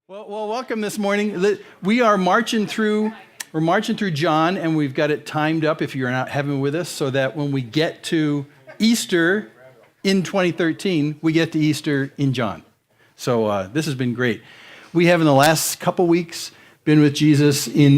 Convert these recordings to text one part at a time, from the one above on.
Well, welcome this morning. We are marching through John, and we've got it timed up if you're not having with us, so that when we get to Easter in 2013, we get to Easter in John. So this has been great. We have in the last couple weeks been with Jesus in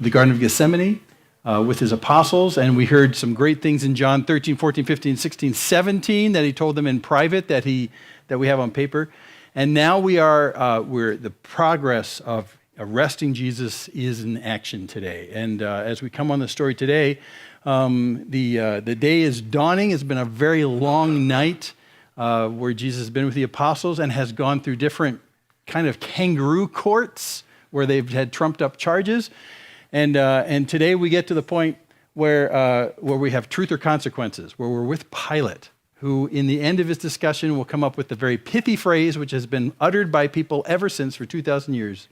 the Garden of Gethsemane with his apostles, and we heard some great things in John 13, 14, 15, 16, 17 that he told them in private that we have on paper. And now we're the progress of arresting Jesus is in action today. And as we come on the story today, the day is dawning. It's been a very long night where Jesus has been with the apostles and has gone through different kind of kangaroo courts where they've had trumped up charges. And today we get to the point where we have truth or consequences, where we're with Pilate, who in the end of his discussion will come up with the very pithy phrase, which has been uttered by people ever since for 2,000 years.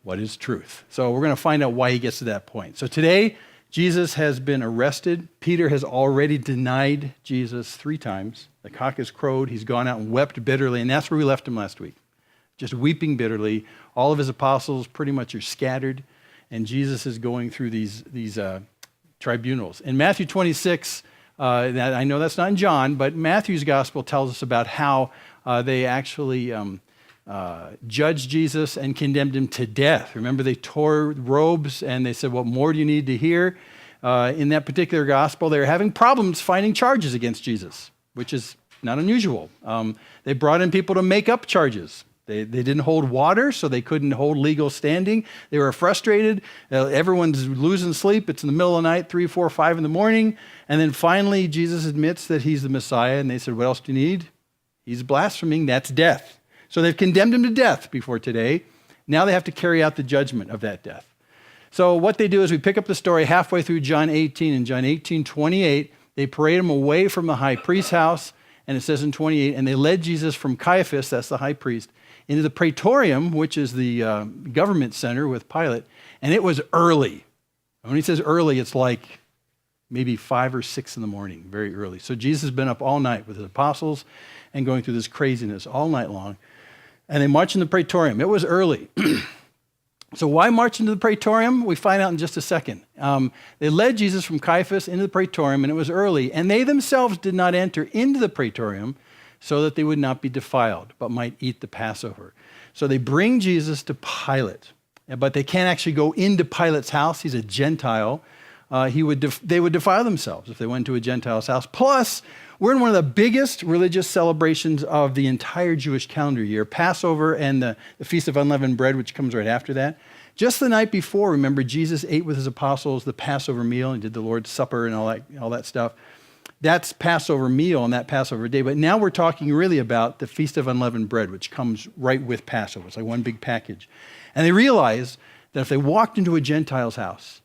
What is truth? So we're going to find out why he gets to that point. So today, Jesus has been arrested. Peter has already denied Jesus 3 times. The cock has crowed. He's gone out and wept bitterly, and that's where we left him last week, just weeping bitterly. All of his apostles pretty much are scattered, and Jesus is going through these tribunals. In Matthew 26, I know that's not in John, but Matthew's gospel tells us about how they actually judged Jesus and condemned him to death. Remember, they tore robes and they said, "What more do you need to hear?" In that particular gospel, they were having problems finding charges against Jesus, which is not unusual. They brought in people to make up charges. They didn't hold water, so they couldn't hold legal standing. They were frustrated. Everyone's losing sleep. It's in the middle of the night, 3, 4, 5 in the morning. And then finally, Jesus admits that he's the Messiah. And they said, "What else do you need?" He's blaspheming. That's death. So they've condemned him to death before today. Now they have to carry out the judgment of that death. So what they do is we pick up the story halfway through John 18. In John 18:28, they parade him away from the high priest's house. And it says in 28, and they led Jesus from Caiaphas, that's the high priest, into the praetorium, which is the government center with Pilate, and it was early. When he says early, it's like maybe 5 or 6 in the morning, very early. So Jesus has been up all night with his apostles and going through this craziness all night long, and they march in the praetorium. It was early. So why march into the praetorium? We find out in just a second. They led Jesus from Caiaphas into the praetorium, and it was early, and they themselves did not enter into the praetorium so that they would not be defiled, but might eat the Passover. So they bring Jesus to Pilate, but they can't actually go into Pilate's house. He's a Gentile. They would defile themselves if they went to a Gentile's house. Plus, we're in one of the biggest religious celebrations of the entire Jewish calendar year, Passover and the Feast of Unleavened Bread, which comes right after that. Just the night before, remember, Jesus ate with his apostles the Passover meal and did the Lord's Supper and all that stuff. That's Passover meal on that Passover day. But now we're talking really about the Feast of Unleavened Bread, which comes right with Passover. It's like one big package. And they realized that if they walked into a Gentile's house,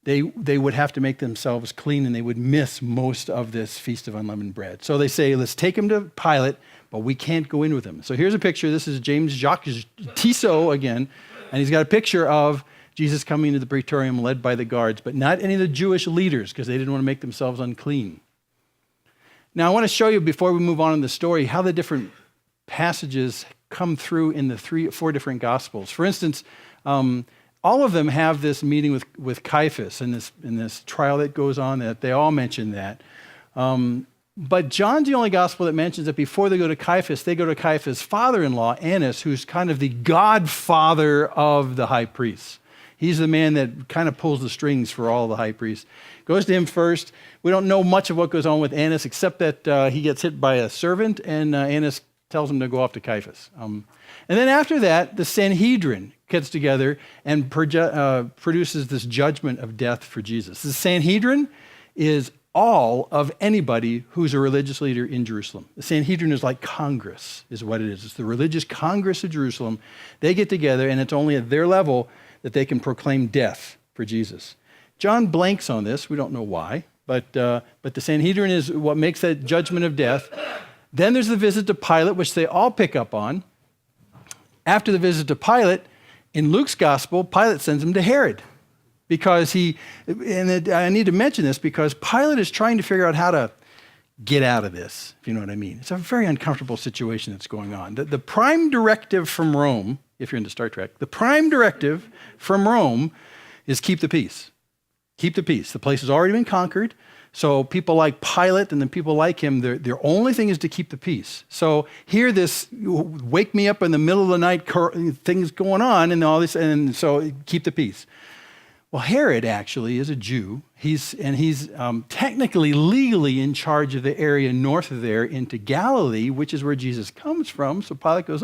they would have to make themselves clean and they would miss most of this Feast of Unleavened Bread. So they say, let's take him to Pilate, but we can't go in with him. So here's a picture. This is James Jacques Tissot again, and he's got a picture of Jesus coming into the praetorium led by the guards, but not any of the Jewish leaders because they didn't want to make themselves unclean. Now, I want to show you, before we move on in the story, how the different passages come through in the 3 or 4 different Gospels. For instance, all of them have this meeting with Caiaphas in this trial that goes on, that they all mention that. But John's the only Gospel that mentions that before they go to Caiaphas, they go to Caiaphas' father-in-law, Annas, who's kind of the godfather of the high priests. He's the man that kind of pulls the strings for all the high priests. Goes to him first. We don't know much of what goes on with Annas, except that he gets hit by a servant, and Annas tells him to go off to Caiaphas. And then after that, the Sanhedrin gets together and produces this judgment of death for Jesus. The Sanhedrin is all of anybody who's a religious leader in Jerusalem. The Sanhedrin is like Congress, is what it is. It's the religious Congress of Jerusalem. They get together, and it's only at their level that they can proclaim death for Jesus. John blanks on this. We don't know why, but the Sanhedrin is what makes that judgment of death. Then there's the visit to Pilate, which they all pick up on. After the visit to Pilate, in Luke's gospel, Pilate sends him to Herod because I need to mention this because Pilate is trying to figure out how to get out of this, if you know what I mean. It's a very uncomfortable situation that's going on. The prime directive from Rome, if you're into Star Trek, the prime directive from Rome is keep the peace. Keep the peace. The place has already been conquered. So people like Pilate and then people like him, their only thing is to keep the peace. So here this, wake me up in the middle of the night, things going on and all this, and so keep the peace. Well, Herod actually is a Jew. He's technically, legally in charge of the area north of there into Galilee, which is where Jesus comes from. So Pilate goes,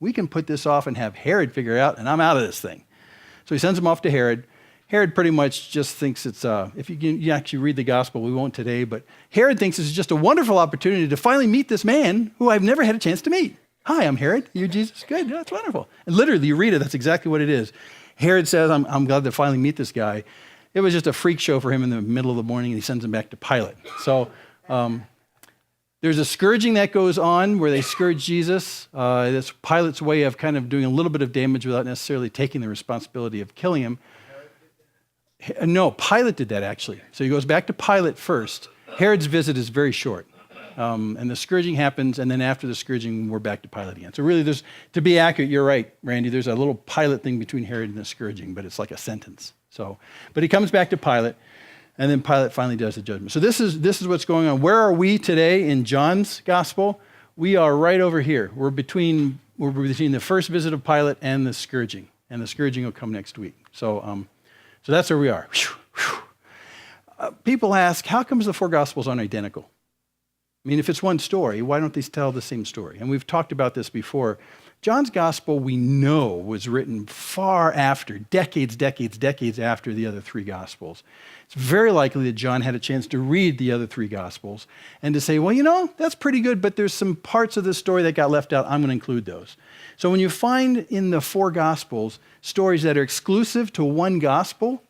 we can put this off and have Herod figure it out, and I'm out of this thing. So he sends him off to Herod. Herod pretty much just thinks it's, if you actually read the gospel, we won't today, but Herod thinks it's just a wonderful opportunity to finally meet this man who I've never had a chance to meet. Hi, I'm Herod. You're Jesus? Good, that's wonderful. And literally, you read it, that's exactly what it is. Herod says, I'm glad to finally meet this guy. It was just a freak show for him in the middle of the morning, and he sends him back to Pilate. So there's a scourging that goes on where they scourge Jesus. That's Pilate's way of kind of doing a little bit of damage without necessarily taking the responsibility of killing him. No, Pilate did that actually. So he goes back to Pilate first. Herod's visit is very short. And the scourging happens, and then after the scourging, we're back to Pilate again. So really, to be accurate, you're right, Randy, there's a little Pilate thing between Herod and the scourging, but it's like a sentence. But he comes back to Pilate, and then Pilate finally does the judgment. So this is what's going on. Where are we today in John's gospel? We are right over here. We're between the first visit of Pilate and the scourging will come next week. So that's where we are. People ask, how comes the four gospels aren't identical? I mean, if it's one story, why don't they tell the same story? And we've talked about this before. John's gospel, we know, was written far after, decades after the other three gospels. It's very likely that John had a chance to read the other three gospels and to say, well, that's pretty good, but there's some parts of the story that got left out. I'm going to include those. So when you find in the four gospels stories that are exclusive to one gospel,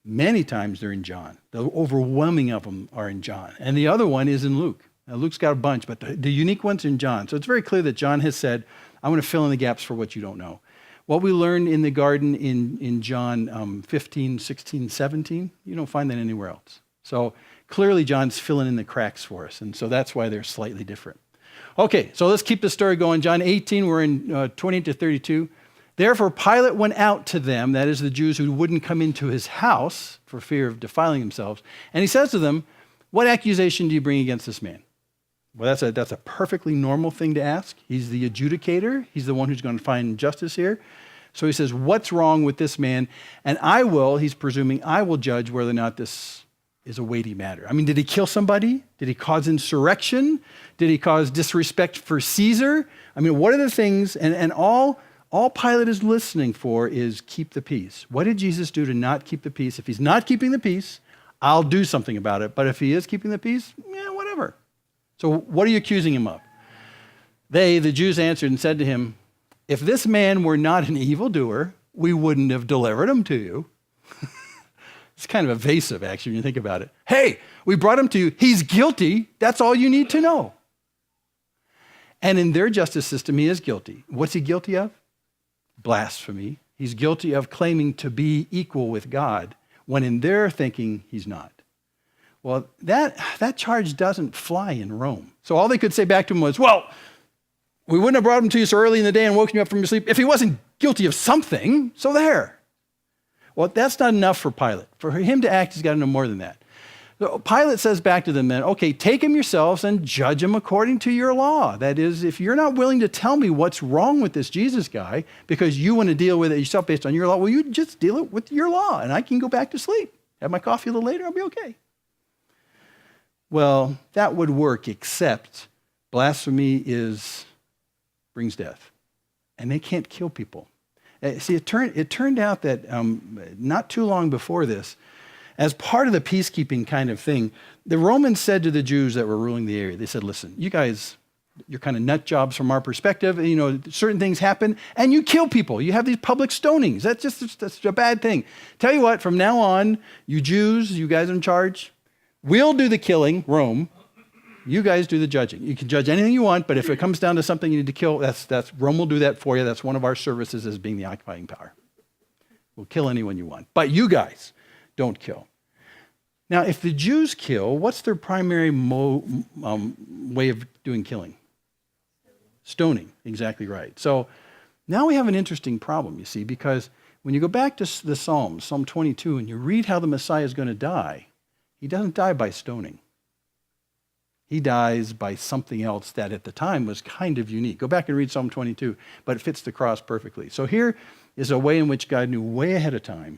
many times they're in John. The overwhelming of them are in John. And the other one is in Luke. Now, Luke's got a bunch, but the unique one's in John. So it's very clear that John has said, I'm going to fill in the gaps for what you don't know. What we learned in the garden in John 15, 16, 17, you don't find that anywhere else. So clearly John's filling in the cracks for us, and so that's why they're slightly different. Okay, so let's keep the story going. John 18, we're in 20 to 32. Therefore Pilate went out to them, that is the Jews who wouldn't come into his house for fear of defiling themselves, and he says to them, what accusation do you bring against this man? Well, that's a perfectly normal thing to ask. He's the adjudicator. He's the one who's going to find justice here. So he says, what's wrong with this man? And he's presuming, I will judge whether or not this is a weighty matter. I mean, did he kill somebody? Did he cause insurrection? Did he cause disrespect for Caesar? I mean, what are the things? And all Pilate is listening for is keep the peace. What did Jesus do to not keep the peace? If he's not keeping the peace, I'll do something about it. But if he is keeping the peace, whatever. So what are you accusing him of? The Jews answered and said to him, if this man were not an evildoer, we wouldn't have delivered him to you. It's kind of evasive, actually, when you think about it. Hey, we brought him to you. He's guilty. That's all you need to know. And in their justice system, he is guilty. What's he guilty of? Blasphemy. He's guilty of claiming to be equal with God, when in their thinking, he's not. Well, that charge doesn't fly in Rome. So all they could say back to him was, well, we wouldn't have brought him to you so early in the day and woken you up from your sleep if he wasn't guilty of something, so there. Well, that's not enough for Pilate. For him to act, he's got to know more than that. So Pilate says back to them then, okay, take him yourselves and judge him according to your law. That is, if you're not willing to tell me what's wrong with this Jesus guy because you want to deal with it yourself based on your law, well, you just deal it with your law and I can go back to sleep. Have my coffee a little later, I'll be okay. Well, that would work, except blasphemy brings death. And they can't kill people. See, it turned out that not too long before this, as part of the peacekeeping kind of thing, the Romans said to the Jews that were ruling the area, they said, listen, you guys, you're kind of nut jobs from our perspective. Certain things happen, and you kill people. You have these public stonings. That's a bad thing. Tell you what, from now on, you Jews, you guys in charge, we'll do the killing, Rome. You guys do the judging. You can judge anything you want, but if it comes down to something you need to kill, that's Rome will do that for you. That's one of our services as being the occupying power. We'll kill anyone you want. But you guys don't kill. Now, if the Jews kill, what's their primary way of doing killing? Stoning, exactly right. So now we have an interesting problem, you see, because when you go back to the Psalms, Psalm 22, and you read how the Messiah is going to die, he doesn't die by stoning. He dies by something else that at the time was kind of unique. Go back and read Psalm 22, but it fits the cross perfectly. So here is a way in which God knew way ahead of time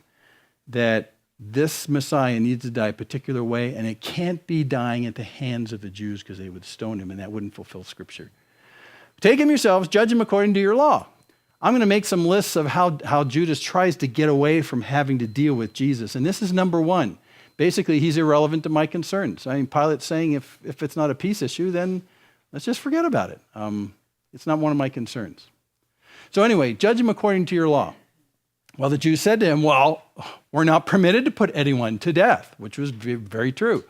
that this Messiah needs to die a particular way, and it can't be dying at the hands of the Jews because they would stone him, and that wouldn't fulfill Scripture. Take him yourselves, judge him according to your law. I'm going to make some lists of how Judas tries to get away from having to deal with Jesus, and this is number one. Basically, he's irrelevant to my concerns. I mean, Pilate's saying if it's not a peace issue, then let's just forget about it. It's not one of my concerns. So anyway, judge him according to your law. Well, the Jews said to him, well, we're not permitted to put anyone to death, which was very true.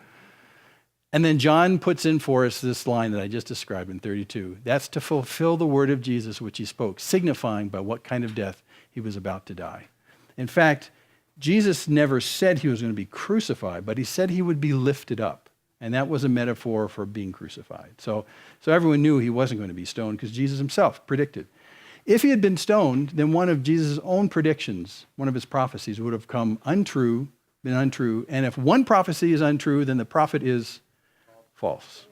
And then John puts in for us this line that I just described in 32. That's to fulfill the word of Jesus, which he spoke, signifying by what kind of death he was about to die. In fact, Jesus never said he was going to be crucified, but he said he would be lifted up. And that was a metaphor for being crucified. So everyone knew he wasn't going to be stoned because Jesus himself predicted. If he had been stoned, then one of Jesus' own predictions, one of his prophecies, would have been untrue. And if one prophecy is untrue, then the prophet is false.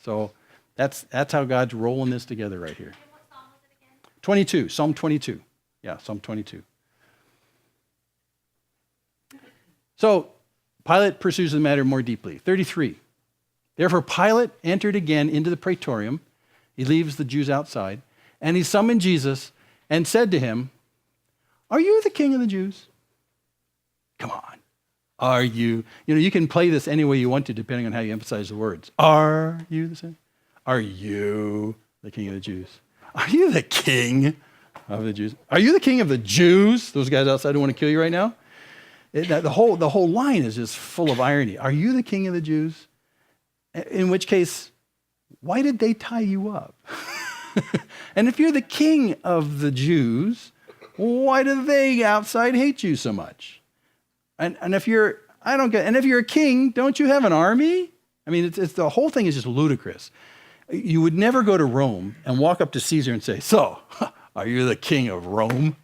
So that's how God's rolling this together right here. And what psalm was it again? 22, Psalm 22. Yeah, Psalm 22. So Pilate pursues the matter more deeply. 33. Therefore Pilate entered again into the praetorium. He leaves the Jews outside. And he summoned Jesus and said to him, are you the king of the Jews? Come on. Are you? You know, you can play this any way you want to, depending on how you emphasize the words. Are you the same? Are you the king of the Jews? Are you the king of the Jews? Are you the king of the Jews? Those guys outside who want to kill you right now? The whole line is just full of irony. Are you the king of the Jews? In which case, why did they tie you up? And if you're the king of the Jews, why do they outside hate you so much? And if you're, and if you're a king, don't you have an army? I mean, it's the whole thing is just ludicrous. You would never go to Rome and walk up to Caesar and say, so, are you the king of Rome?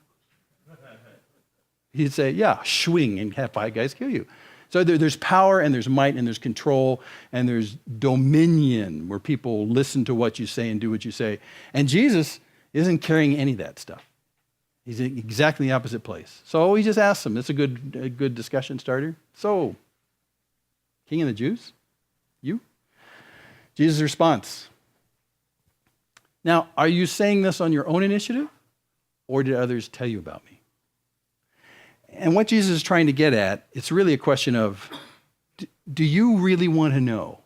He'd say, yeah, swing, and have 5 guys kill you. So there's power, and there's might, and there's control, and there's dominion, where people listen to what you say and do what you say. And Jesus isn't carrying any of that stuff. He's in exactly the opposite place. So he just asks him. It's a good discussion starter. So, king of the Jews? You? Jesus' response. Now, are you saying this on your own initiative, or did others tell you about me? And what Jesus is trying to get at, it's really a question of, do you really want to know?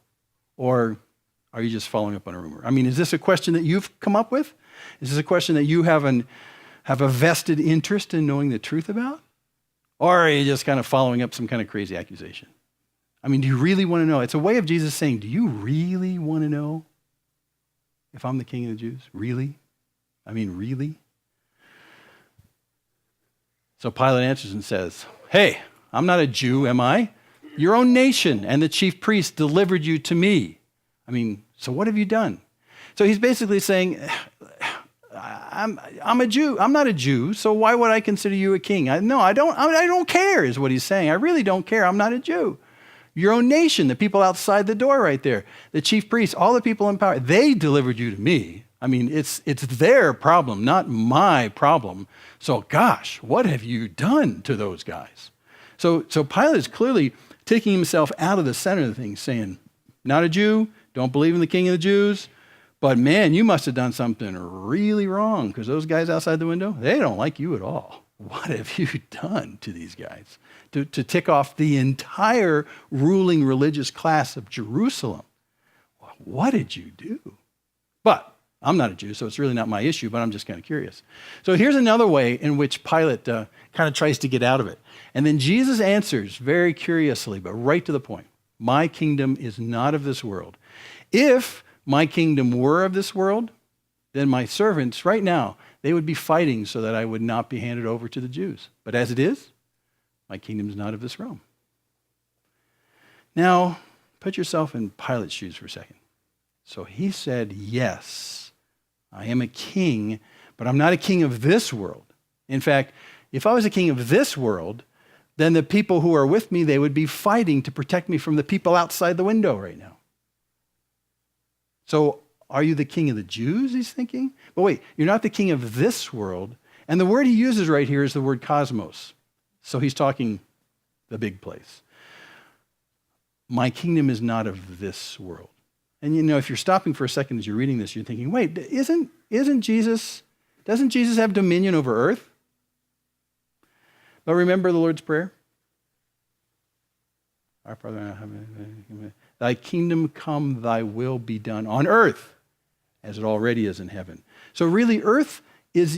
Or are you just following up on a rumor? I mean, is this a question that you've come up with? Is this a question that you have a vested interest in knowing the truth about? Or are you just kind of following up some kind of crazy accusation? I mean, do you really want to know? It's a way of Jesus saying, do you really want to know if I'm the king of the Jews? Really? I mean, really? So Pilate answers and says, hey, I'm not a Jew, am I? Your own nation and the chief priest delivered you to me. I mean, so what have you done? So he's basically saying, I'm a Jew. I'm not a Jew, so why would I consider you a king? I don't care is what he's saying. I really don't care. I'm not a Jew. Your own nation, the people outside the door right there, the chief priests, all the people in power, they delivered you to me. I mean, it's their problem, not my problem. So gosh, what have you done to those guys? So Pilate is clearly taking himself out of the center of the thing, saying, not a Jew, don't believe in the king of the Jews, but man, you must have done something really wrong because those guys outside the window, they don't like you at all. What have you done to these guys? To tick off the entire ruling religious class of Jerusalem. What did you do? But I'm not a Jew, so it's really not my issue, but I'm just kind of curious. So here's another way in which Pilate kind of tries to get out of it. And then Jesus answers very curiously, but right to the point. My kingdom is not of this world. If my kingdom were of this world, then my servants right now, they would be fighting so that I would not be handed over to the Jews. But as it is, my kingdom is not of this realm. Now, put yourself in Pilate's shoes for a second. So he said, yes, I am a king, but I'm not a king of this world. In fact, if I was a king of this world, then the people who are with me, they would be fighting to protect me from the people outside the window right now. So are you the king of the Jews, he's thinking? But wait, you're not the king of this world. And the word he uses right here is the word cosmos. So he's talking the big place. My kingdom is not of this world. And you know, if you're stopping for a second as you're reading this, you're thinking, wait, doesn't Jesus have dominion over earth? But remember the Lord's Prayer? Our Father in heaven, thy kingdom come, thy will be done on earth as it already is in heaven. So really, earth is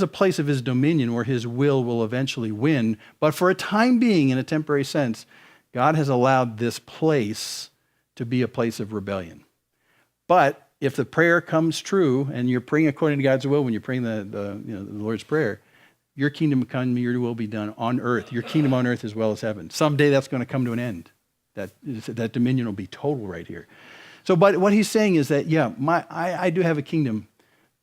a place of his dominion where his will eventually win. But for a time being, in a temporary sense, God has allowed this place to be a place of rebellion. But if the prayer comes true and you're praying according to God's will when you're praying the Lord's Prayer, your kingdom come, your will be done on earth, your kingdom on earth as well as heaven. Someday that's going to come to an end. That dominion will be total right here. So, but what he's saying is that, I do have a kingdom,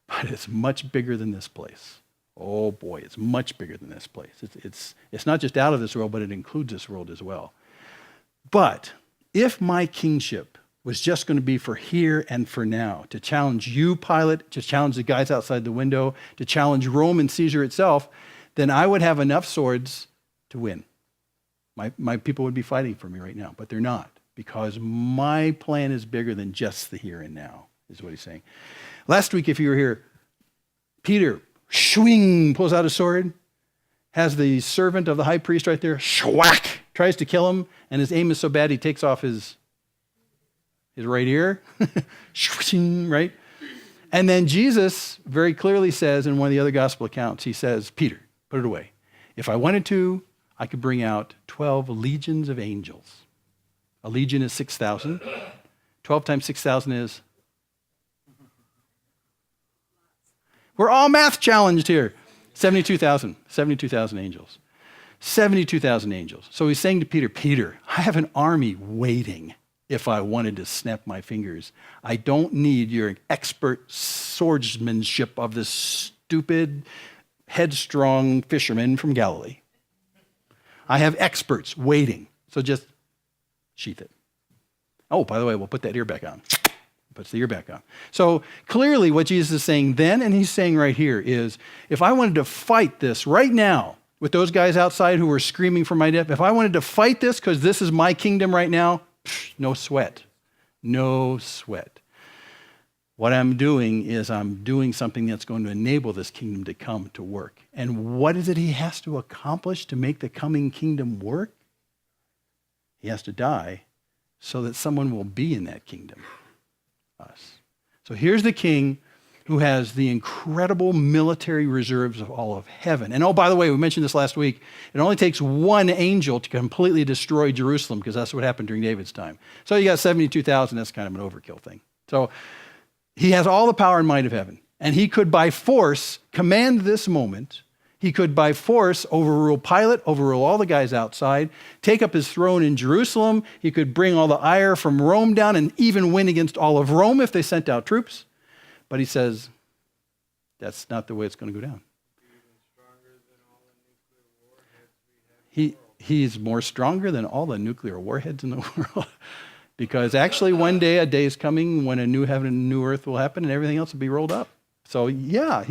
but it's much bigger than this place. Oh boy, it's much bigger than this place. It's not just out of this world, but it includes this world as well. But if my kingship was just going to be for here and for now, to challenge you, Pilate, to challenge the guys outside the window, to challenge Rome and Caesar itself, then I would have enough swords to win. My people would be fighting for me right now, but they're not, because my plan is bigger than just the here and now, is what he's saying. Last week, if you were here, Peter, swing, pulls out a sword, has the servant of the high priest right there, schwack, tries to kill him, and his aim is so bad he takes off his right ear, right? And then Jesus very clearly says in one of the other gospel accounts, he says, Peter, put it away. If I wanted to, I could bring out 12 legions of angels. A legion is 6,000. 12 times 6,000 is? We're all math challenged here. 72,000. 72,000 angels. 72,000 angels. So he's saying to Peter, Peter, I have an army waiting if I wanted to snap my fingers. I don't need your expert swordsmanship of this stupid, headstrong fisherman from Galilee. I have experts waiting. So just sheath it. Oh, by the way, we'll put that ear back on. Puts the ear back on. So clearly what Jesus is saying then, and he's saying right here, is if I wanted to fight this right now with those guys outside who were screaming for my death, if I wanted to fight this because this is my kingdom right now, no sweat. No sweat. What I'm doing is I'm doing something that's going to enable this kingdom to come to work. And what is it he has to accomplish to make the coming kingdom work? He has to die so that someone will be in that kingdom. Us. So here's the king who has the incredible military reserves of all of heaven. And oh, by the way, we mentioned this last week. It only takes one angel to completely destroy Jerusalem, because that's what happened during David's time. So you got 72,000. That's kind of an overkill thing. So he has all the power and might of heaven. And he could by force command this moment. He could by force overrule Pilate, overrule all the guys outside, take up his throne in Jerusalem. He could bring all the ire from Rome down and even win against all of Rome if they sent out troops. But he says, that's not the way it's going to go down. He's more stronger than all the nuclear warheads in the world. Because actually one day, a day is coming when a new heaven and a new earth will happen and everything else will be rolled up. So yeah,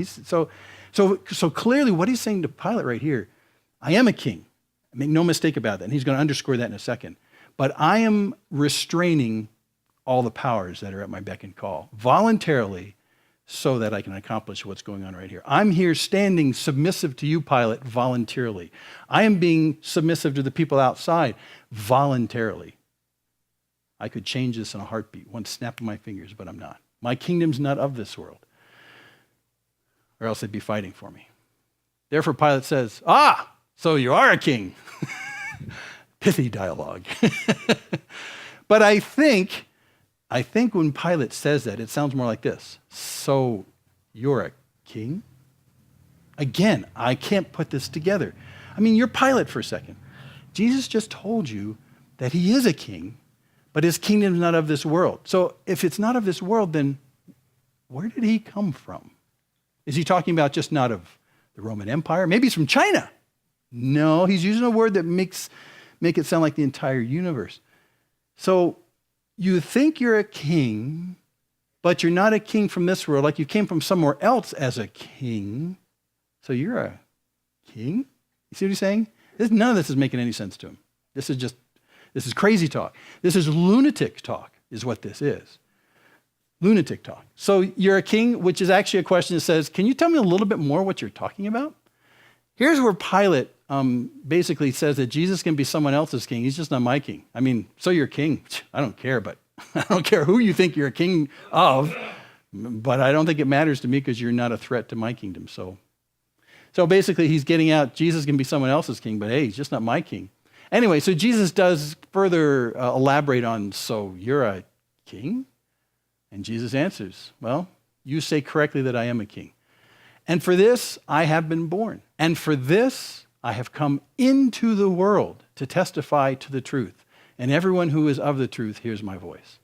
So clearly what he's saying to Pilate right here, I am a king. Make no mistake about that. And he's going to underscore that in a second. But I am restraining all the powers that are at my beck and call voluntarily so that I can accomplish what's going on right here. I'm here standing submissive to you, Pilate, voluntarily. I am being submissive to the people outside voluntarily. I could change this in a heartbeat, one snap of my fingers, but I'm not. My kingdom's not of this world, or else they'd be fighting for me. Therefore, Pilate says, so you are a king. Pithy dialogue. But I think when Pilate says that, it sounds more like this. So you're a king? Again, I can't put this together. I mean, you're Pilate for a second. Jesus just told you that he is a king, but his kingdom is not of this world. So if it's not of this world, then where did he come from? Is he talking about just not of the Roman Empire? Maybe he's from China. No, he's using a word that make it sound like the entire universe. So you think you're a king, but you're not a king from this world, like you came from somewhere else as a king. So you're a king? You see what he's saying? None of this is making any sense to him. This is crazy talk. This is lunatic talk, is what this is. Lunatic talk. So you're a king, which is actually a question that says, can you tell me a little bit more what you're talking about? Here's where Pilate basically says that Jesus can be someone else's king. He's just not my king. I mean, so you're king. I don't care, but I don't care who you think you're a king of, but I don't think it matters to me because you're not a threat to my kingdom. So basically he's getting out, Jesus can be someone else's king, but hey, he's just not my king. Anyway, so Jesus does further elaborate on, so you're a king? And Jesus answers, well, you say correctly that I am a king. And for this I have been born. And for this I have come into the world to testify to the truth. And everyone who is of the truth hears my voice.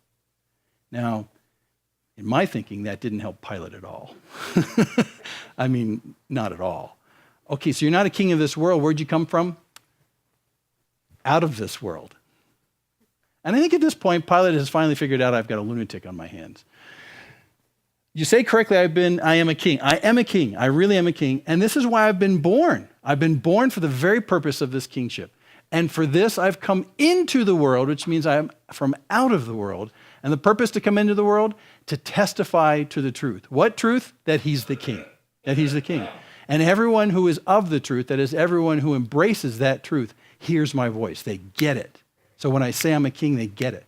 Now, in my thinking, that didn't help Pilate at all. I mean, not at all. Okay, so you're not a king of this world. Where'd you come from? Out of this world. And I think at this point, Pilate has finally figured out I've got a lunatic on my hands. You say correctly, I am a king. I am a king. I really am a king. And this is why I've been born. I've been born for the very purpose of this kingship. And for this, I've come into the world, which means I am from out of the world. And the purpose to come into the world, to testify to the truth. What truth? That he's the king. That he's the king. And everyone who is of the truth, that is everyone who embraces that truth, hears my voice. They get it. So when I say I'm a king, they get it.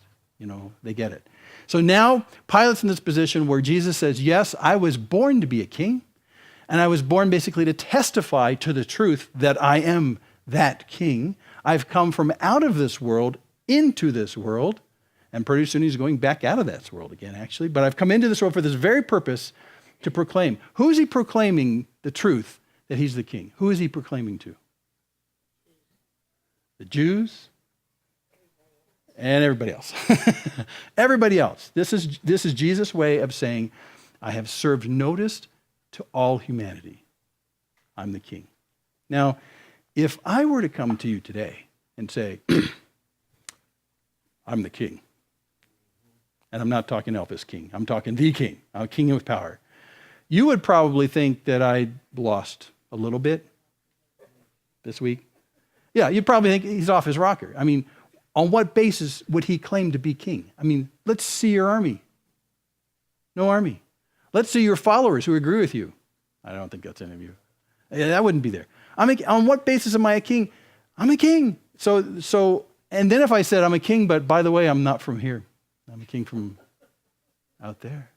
They get it. So now Pilate's in this position where Jesus says, yes, I was born to be a king. And I was born basically to testify to the truth that I am that king. I've come from out of this world into this world. And pretty soon he's going back out of that world again, actually. But I've come into this world for this very purpose, to proclaim. Who is he proclaiming the truth that he's the king? Who is he proclaiming to? The Jews and everybody else. Everybody else. This is Jesus' way of saying, I have served notice to all humanity. I'm the king. Now, if I were to come to you today and say, I'm the king, and I'm not talking Elvis king, I'm talking the king, I'm a king of power, you would probably think that I lost a little bit this week. Yeah, you'd probably think he's off his rocker. I mean, on what basis would he claim to be king? I mean, let's see your army. No army. Let's see your followers who agree with you. I don't think that's any of you. Yeah, that wouldn't be there. On what basis am I a king? I'm a king. So, and then if I said I'm a king, but by the way, I'm not from here. I'm a king from out there.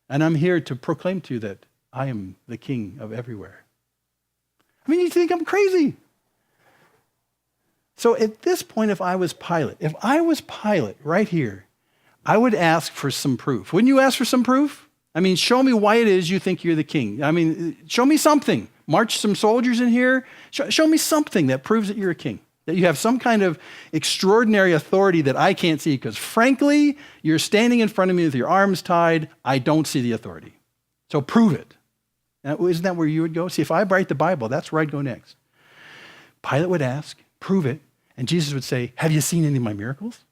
And I'm here to proclaim to you that I am the king of everywhere. I mean, you think I'm crazy. So at this point, if I was Pilate right here, I would ask for some proof. Wouldn't you ask for some proof? I mean, show me why it is you think you're the king. I mean, show me something. March some soldiers in here. Show me something that proves that you're a king, that you have some kind of extraordinary authority that I can't see, because frankly, you're standing in front of me with your arms tied. I don't see the authority. So prove it. Now, isn't that where you would go? See, if I write the Bible, that's where I'd go next. Pilate would ask, prove it. And Jesus would say, have you seen any of my miracles?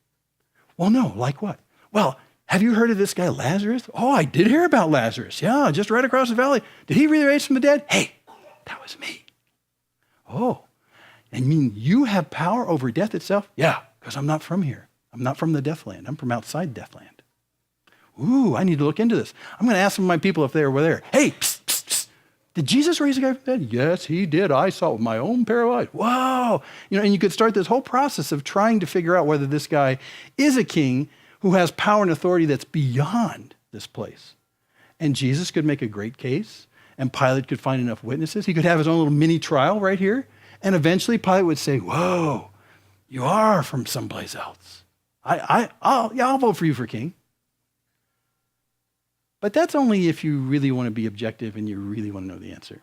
Well, no. Like what? Well, have you heard of this guy Lazarus? Oh, I did hear about Lazarus. Yeah, just right across the valley. Did he really raise from the dead? Hey, that was me. Oh, and you mean you have power over death itself? Yeah, because I'm not from here. I'm not from the Deathland. I'm from outside Deathland. Ooh, I need to look into this. I'm going to ask some of my people if they were there. Hey, psst, psst, psst. Did Jesus raise a guy from the dead? Yes, he did. I saw it with my own pair of eyes. Wow. And you could start this whole process of trying to figure out whether this guy is a king who has power and authority that's beyond this place. And Jesus could make a great case, and Pilate could find enough witnesses. He could have his own little mini trial right here, and eventually Pilate would say, whoa, you are from someplace else. I'll vote for you for king. But that's only if you really want to be objective and you really want to know the answer.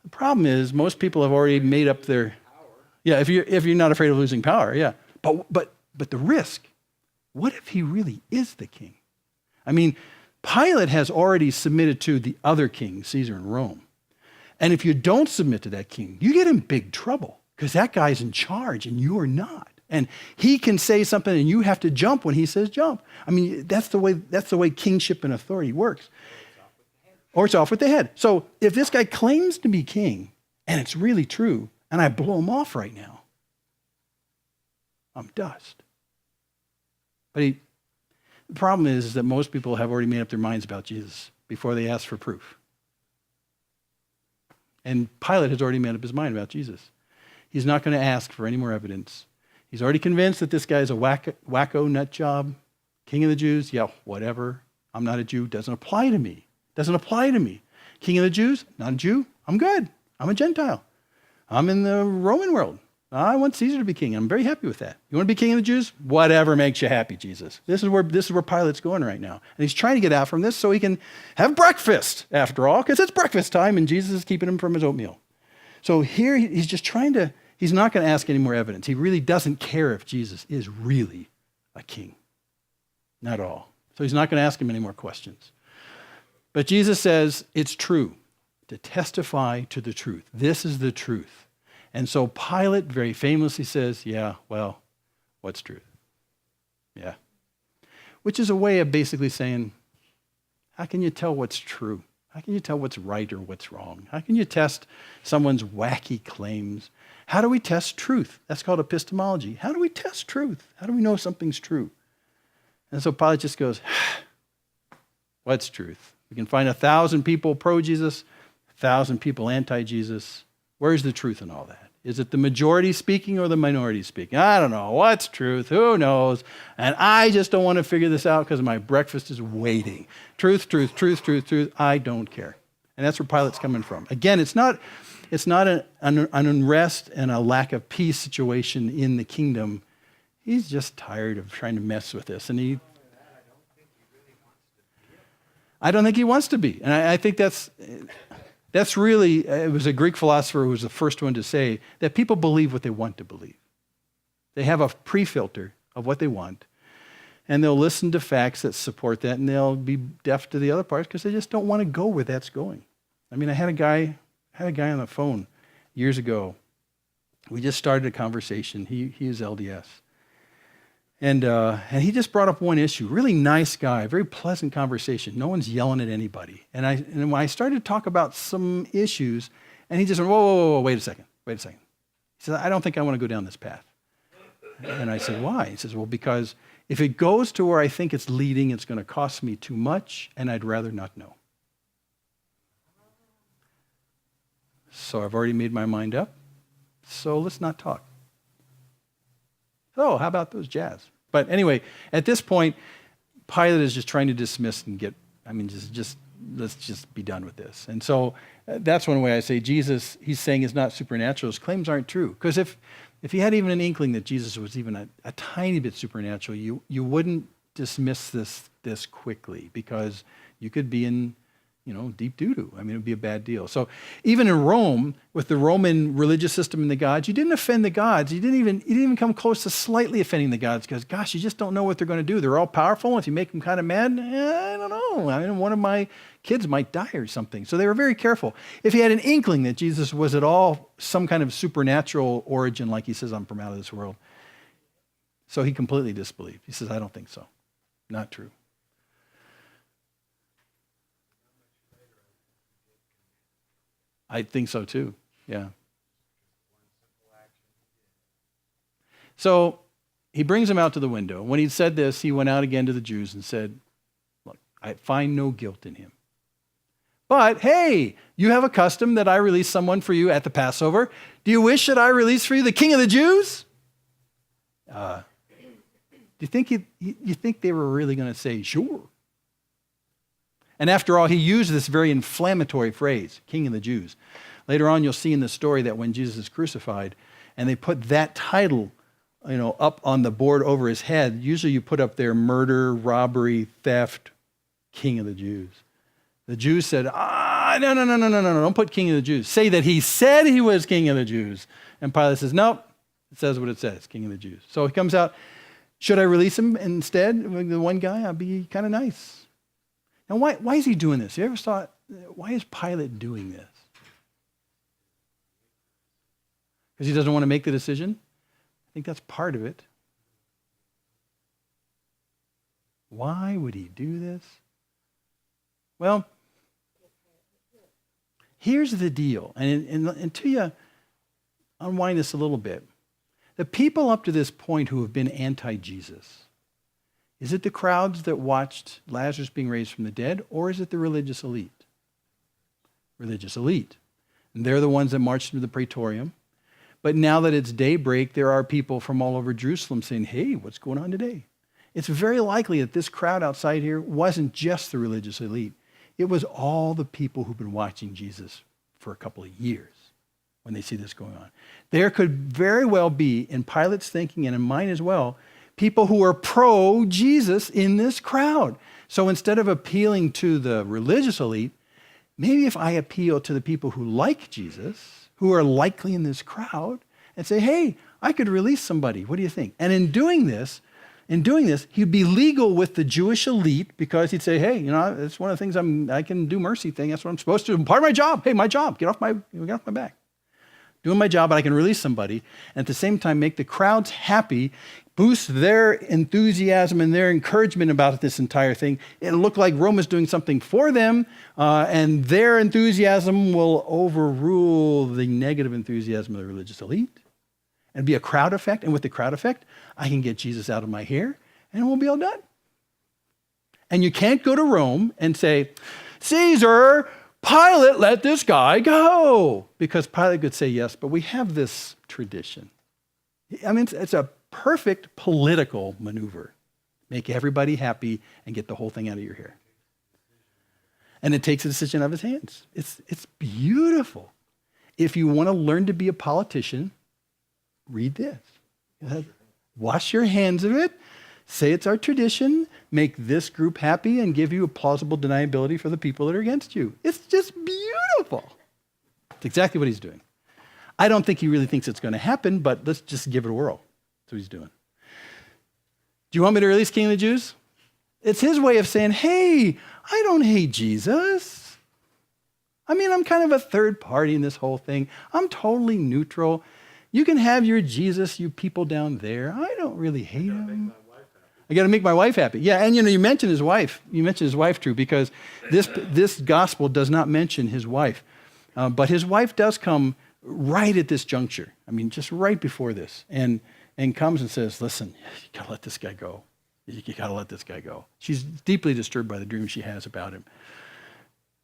The problem is most people have already made up their... Yeah, if you're not afraid of losing power, yeah. But the risk, what if he really is the king? I mean, Pilate has already submitted to the other king, Caesar in Rome. And if you don't submit to that king, you get in big trouble because that guy's in charge and you are not. And he can say something and you have to jump when he says jump. I mean, that's the way kingship and authority works. Or it's off with the head. So if this guy claims to be king and it's really true and I blow him off right now, I'm dust. But the problem is that most people have already made up their minds about Jesus before they ask for proof. And Pilate has already made up his mind about Jesus. He's not going to ask for any more evidence. He's already convinced that this guy is a wacko nut job, king of the Jews. Yeah, whatever. I'm not a Jew. Doesn't apply to me. Doesn't apply to me. King of the Jews, not a Jew. I'm good. I'm a Gentile. I'm in the Roman world. I want Caesar to be king. I'm very happy with that. You want to be king of the Jews? Whatever makes you happy, Jesus. This is where Pilate's going right now. And he's trying to get out from this so he can have breakfast, after all, because it's breakfast time and Jesus is keeping him from his oatmeal. So here he's just he's not going to ask any more evidence. He really doesn't care if Jesus is really a king. Not at all. So he's not going to ask him any more questions. But Jesus says it's true to testify to the truth. This is the truth. And so Pilate very famously says, yeah, well, what's truth? Yeah. Which is a way of basically saying, how can you tell what's true? How can you tell what's right or what's wrong? How can you test someone's wacky claims? How do we test truth? That's called epistemology. How do we test truth? How do we know something's true? And so Pilate just goes, what's truth? We can find 1,000 people pro-Jesus, 1,000 people anti-Jesus. Where's the truth in all that? Is it the majority speaking or the minority speaking? I don't know. What's truth? Who knows? And I just don't want to figure this out because my breakfast is waiting. Truth, truth, truth, truth, truth. I don't care. And that's where Pilate's coming from. Again, it's not an unrest and a lack of peace situation in the kingdom. He's just tired of trying to mess with this. And I don't think he wants to be. And I think that's really, it was a Greek philosopher who was the first one to say that people believe what they want to believe. They have a pre-filter of what they want, and they'll listen to facts that support that, and they'll be deaf to the other parts because they just don't want to go where that's going. I mean, I had a guy on the phone years ago. We just started a conversation. He is LDS. And he just brought up one issue. Really nice guy, very pleasant conversation. No one's yelling at anybody. And when I started to talk about some issues, and he just went, whoa, wait a second. He said, I don't think I want to go down this path. And I said, why? He says, well, because if it goes to where I think it's leading, it's going to cost me too much, and I'd rather not know. So I've already made my mind up. So let's not talk. Oh, how about those jazz? But anyway, at this point, Pilate is just trying to dismiss and let's just be done with this. And so that's one way I say Jesus, he's saying is not supernatural. His claims aren't true. Because if he had even an inkling that Jesus was even a tiny bit supernatural, you wouldn't dismiss this quickly because you could be in deep doo-doo. I mean, it would be a bad deal. So even in Rome, with the Roman religious system and the gods, you didn't offend the gods. You didn't even come close to slightly offending the gods because, gosh, you just don't know what they're going to do. They're all powerful. If you make them kind of mad, I don't know. I mean, one of my kids might die or something. So they were very careful. If he had an inkling that Jesus was at all some kind of supernatural origin, like he says, I'm from out of this world. So he completely disbelieved. He says, I don't think so. Not true. I think so too, yeah. So he brings him out to the window. When he'd said this, he went out again to the Jews and said, look, I find no guilt in him. But hey, you have a custom that I release someone for you at the Passover. Do you wish that I release for you the King of the Jews? Do you think they were really going to say, sure? And after all, he used this very inflammatory phrase, King of the Jews. Later on, you'll see in the story that when Jesus is crucified, and they put that title, up on the board over his head, usually you put up there murder, robbery, theft, King of the Jews. The Jews said, no, don't put King of the Jews. Say that he said he was King of the Jews. And Pilate says, nope, It says what it says, King of the Jews. So he comes out. Should I release him instead? The one guy, I'd be kind of nice. Now, why is he doing this? You ever thought, why is Pilate doing this? Because he doesn't want to make the decision? I think that's part of it. Why would he do this? Well, here's the deal. And until you unwind this a little bit, the people up to this point who have been anti-Jesus, is it the crowds that watched Lazarus being raised from the dead, or is it the religious elite? Religious elite. And they're the ones that marched into the praetorium. But now that it's daybreak, there are people from all over Jerusalem saying, hey, what's going on today? It's very likely that this crowd outside here wasn't just the religious elite. It was all the people who've been watching Jesus for a couple of years when they see this going on. There could very well be, in Pilate's thinking and in mine as well, people who are pro-Jesus in this crowd. So instead of appealing to the religious elite, maybe if I appeal to the people who like Jesus, who are likely in this crowd, and say, hey, I could release somebody. What do you think? And in doing this, he'd be legal with the Jewish elite because he'd say, hey, it's one of the things I can do mercy thing. That's what I'm supposed to do. Part of my job. Hey, my job. Get off my back. Doing my job, but I can release somebody. And at the same time, make the crowds happy, boost their enthusiasm and their encouragement about this entire thing. It'll look like Rome is doing something for them, and their enthusiasm will overrule the negative enthusiasm of the religious elite. And be a crowd effect. And with the crowd effect, I can get Jesus out of my hair, and we'll be all done. And you can't go to Rome and say, Caesar, Pilate let this guy go. Because Pilate could say yes, but we have this tradition. I mean, it's a perfect political maneuver. Make everybody happy and get the whole thing out of your hair. And it takes a decision out of his hands. It's beautiful. If you want to learn to be a politician, read this. Wash your hands of it. Say it's our tradition. Make this group happy and give you a plausible deniability for the people that are against you. It's just beautiful. It's exactly what he's doing. I don't think he really thinks it's going to happen, but let's just give it a whirl. That's what he's doing. Do you want me to release King of the Jews? It's his way of saying, hey, I don't hate Jesus. I mean, I'm kind of a third party in this whole thing. I'm totally neutral. You can have your Jesus, you people down there. I don't really hate him. I got to make my wife happy. Yeah, and you mentioned his wife. You mentioned his wife, Drew, because this gospel does not mention his wife. But his wife does come right at this juncture. I mean, just right before this. And comes and says, listen, you got to let this guy go. You got to let this guy go. She's deeply disturbed by the dream she has about him.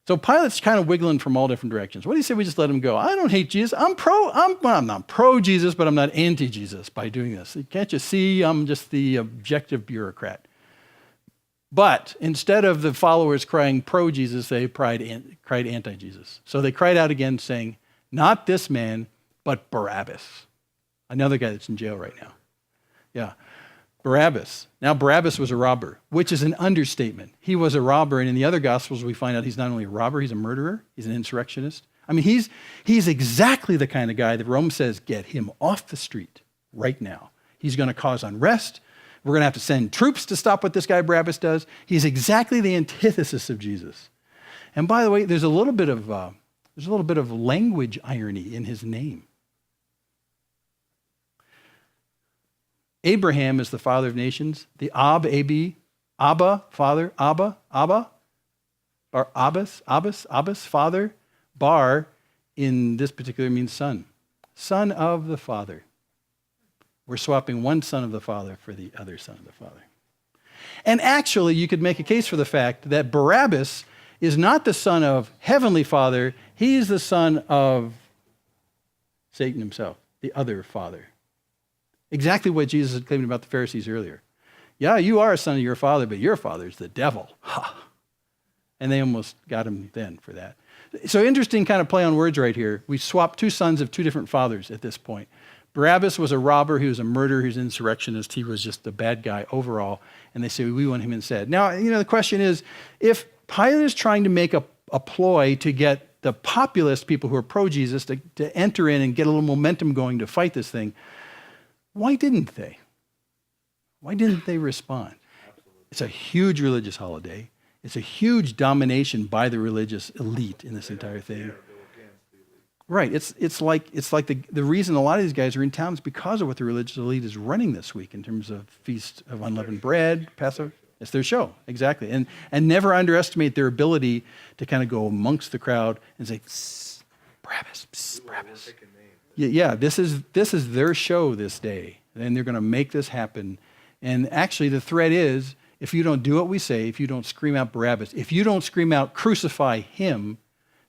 So Pilate's kind of wiggling from all different directions. What do you say we just let him go? I don't hate Jesus. I'm not pro-Jesus, but I'm not anti-Jesus by doing this. Can't you see I'm just the objective bureaucrat? But instead of the followers crying pro-Jesus, they cried anti-Jesus. So they cried out again saying, not this man, but Barabbas. Another guy that's in jail right now. Yeah. Barabbas. Now, Barabbas was a robber, which is an understatement. He was a robber, and in the other Gospels, we find out he's not only a robber, he's a murderer, he's an insurrectionist. I mean, he's exactly the kind of guy that Rome says, get him off the street right now. He's going to cause unrest. We're going to have to send troops to stop what this guy Barabbas does. He's exactly the antithesis of Jesus. And by the way, there's a little bit of language irony in his name. Abraham is the father of nations. The Abba, father, Abba, or Abbas, father. Bar, in this particular means son. Son of the Father. We're swapping one son of the Father for the other son of the Father. And actually, you could make a case for the fact that Barabbas is not the son of Heavenly Father. He is the son of Satan himself, the other father. Exactly what Jesus had claimed about the Pharisees earlier. Yeah, you are a son of your father, but your father's the devil. Ha! And they almost got him then for that. So interesting kind of play on words right here. We swapped two sons of two different fathers at this point. Barabbas was a robber. He was a murderer. He was an insurrectionist. He was just a bad guy overall. And they say, we want him instead. Now, the question is, if Pilate is trying to make a ploy to get the populist people who are pro-Jesus to enter in and get a little momentum going to fight this thing, Why didn't they? Why didn't they respond? It's a huge religious holiday. It's a huge domination by the religious elite in this entire thing. Right. It's like the reason a lot of these guys are in town is because of what the religious elite is running this week in terms of Feast of Unleavened Bread, Passover. It's their show, exactly. And never underestimate their ability to kind of go amongst the crowd and say, psst, Barabbas, psst, Barabbas. Yeah, this is their show this day, and they're going to make this happen. And actually, the threat is, if you don't do what we say, if you don't scream out Barabbas, if you don't scream out crucify him,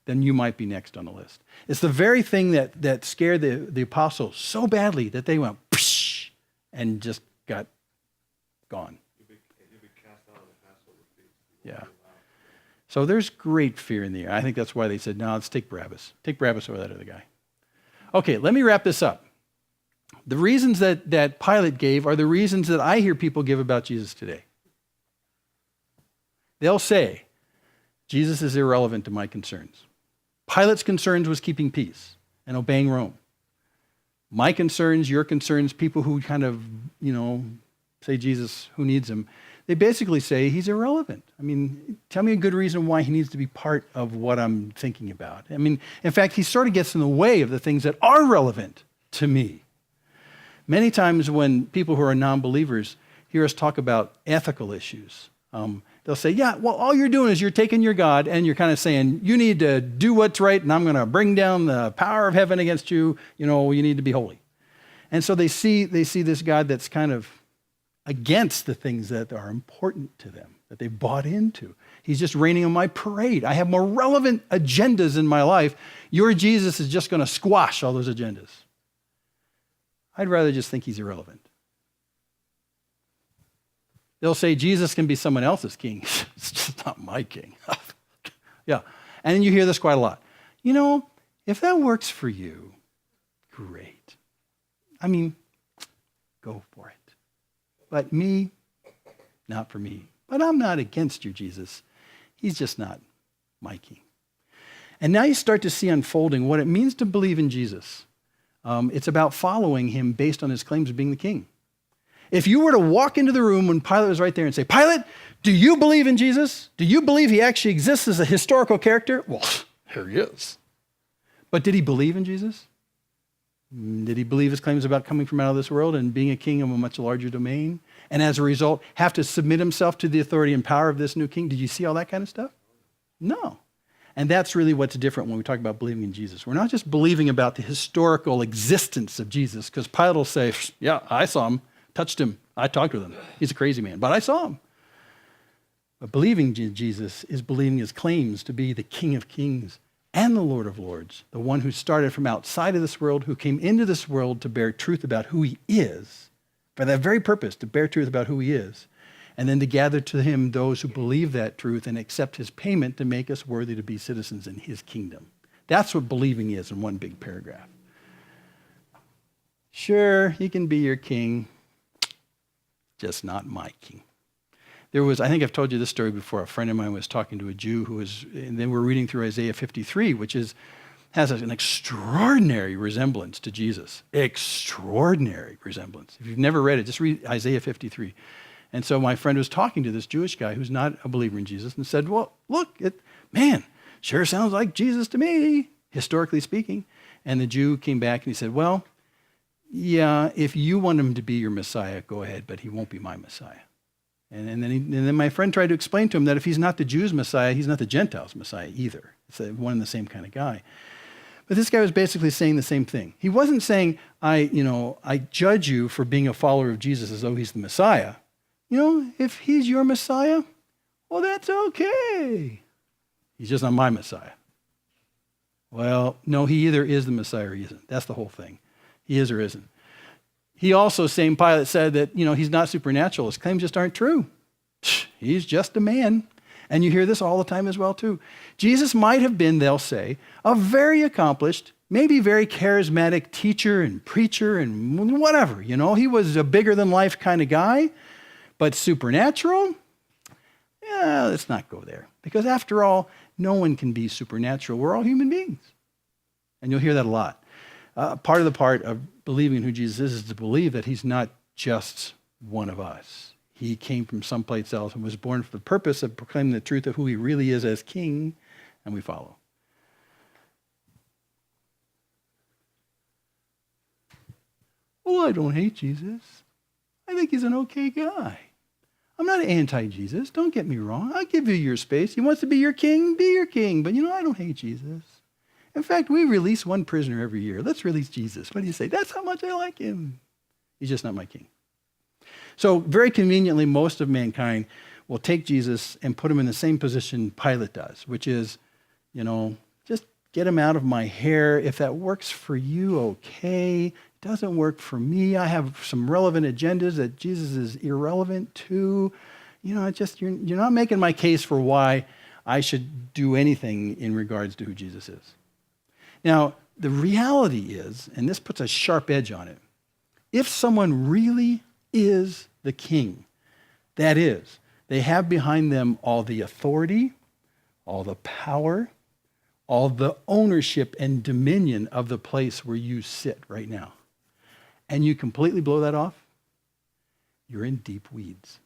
then you might be next on the list. It's the very thing that scared the apostles so badly that they went psh, and just got gone. Yeah. So there's great fear in the air. I think that's why they said, no, let's take Barabbas. Take Barabbas over that other guy. Okay, let me wrap this up. The reasons that Pilate gave are the reasons that I hear people give about Jesus today. They'll say, Jesus is irrelevant to my concerns. Pilate's concerns was keeping peace and obeying Rome. My concerns, your concerns, people who kind of, say Jesus, who needs him, they basically say he's irrelevant. I mean, tell me a good reason why he needs to be part of what I'm thinking about. I mean, in fact, he sort of gets in the way of the things that are relevant to me. Many times when people who are non-believers hear us talk about ethical issues, they'll say, yeah, well, all you're doing is you're taking your God and you're kind of saying, you need to do what's right and I'm going to bring down the power of heaven against you. You need to be holy. And so they see this God that's kind of against the things that are important to them, that they've bought into. He's just raining on my parade. I have more relevant agendas in my life. Your Jesus is just going to squash all those agendas. I'd rather just think he's irrelevant. They'll say Jesus can be someone else's king. It's just not my king. Yeah. And you hear this quite a lot. If that works for you, great. I mean, go for it. But me, not for me. But I'm not against you, Jesus. He's just not my king. And now you start to see unfolding what it means to believe in Jesus. It's about following him based on his claims of being the king. If you were to walk into the room when Pilate was right there and say, Pilate, do you believe in Jesus? Do you believe he actually exists as a historical character? Well, here he is. But did he believe in Jesus? Did he believe his claims about coming from out of this world and being a king of a much larger domain? And as a result, have to submit himself to the authority and power of this new king? Did you see all that kind of stuff? No. And that's really what's different when we talk about believing in Jesus. We're not just believing about the historical existence of Jesus, because Pilate will say, yeah, I saw him, touched him, I talked with him. He's a crazy man, but I saw him. But believing in Jesus is believing his claims to be the King of Kings and the Lord of Lords, the one who started from outside of this world, who came into this world to bear truth about who he is, for that very purpose, to bear truth about who he is, and then to gather to him those who believe that truth and accept his payment to make us worthy to be citizens in his kingdom. That's what believing is in one big paragraph. Sure, he can be your king, just not my king. I think I've told you this story before. A friend of mine was talking to a Jew and then we're reading through Isaiah 53, which has an extraordinary resemblance to Jesus. Extraordinary resemblance. If you've never read it, just read Isaiah 53. And so my friend was talking to this Jewish guy who's not a believer in Jesus and said, well, look, sure sounds like Jesus to me, historically speaking. And the Jew came back and he said, well, yeah, if you want him to be your Messiah, go ahead, but he won't be my Messiah. And then my friend tried to explain to him that if he's not the Jews' Messiah, he's not the Gentiles' Messiah either. It's one and the same kind of guy. But this guy was basically saying the same thing. He wasn't saying, I judge you for being a follower of Jesus as though he's the Messiah. If he's your Messiah, well, that's okay. He's just not my Messiah. Well, no, he either is the Messiah or he isn't. That's the whole thing. He is or isn't. He also, same Pilate said that, he's not supernatural. His claims just aren't true. He's just a man. And you hear this all the time as well, too. Jesus might have been, they'll say, a very accomplished, maybe very charismatic teacher and preacher and whatever. He was a bigger-than-life kind of guy. But supernatural? Yeah, let's not go there. Because after all, no one can be supernatural. We're all human beings. And you'll hear that a lot. part of believing who Jesus is to believe that he's not just one of us. He came from someplace else and was born for the purpose of proclaiming the truth of who he really is as king, and we follow. Well, I don't hate Jesus. I think he's an okay guy. I'm not anti-Jesus. Don't get me wrong. I'll give you your space. He wants to be your king, be your king. But I don't hate Jesus. In fact, we release one prisoner every year. Let's release Jesus. What do you say? That's how much I like him. He's just not my king. So very conveniently, most of mankind will take Jesus and put him in the same position Pilate does, which is, just get him out of my hair. If that works for you, okay. Doesn't work for me. I have some relevant agendas that Jesus is irrelevant to. You're not making my case for why I should do anything in regards to who Jesus is. Now, the reality is, and this puts a sharp edge on it, if someone really is the king, that is, they have behind them all the authority, all the power, all the ownership and dominion of the place where you sit right now, and you completely blow that off, you're in deep weeds